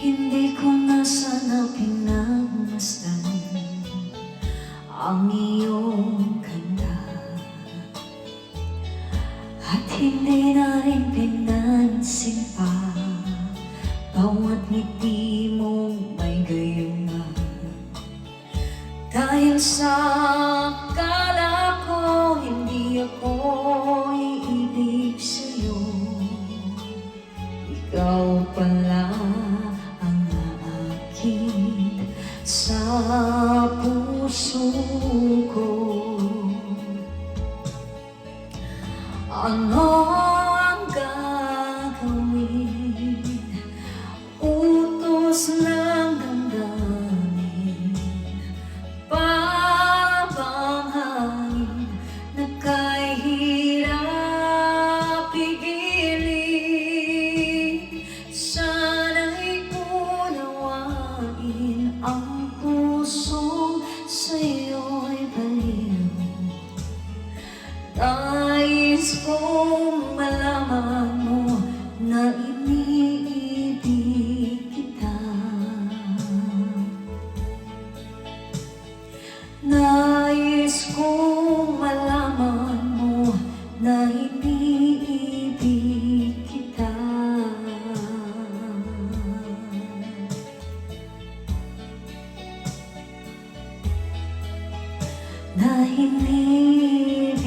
Hindi ko na sana pinagmasdan ang iyong ganda, at hindi na rin pinansin pa bawat ngiti mong may gayuma. Dahil sa akala ko hindi ako iibig sa'yo, ikaw pala ang aakit sa puso ko. Ano ang gagawin? Utos ng damdamin, parang hangin na kahirap pigilin. Sana'y unawain ang pusong sa'yo'y baliw. Nais kong malaman mo na iniibig kita. Nais kong malaman mo na iniibig kita. Na iniibig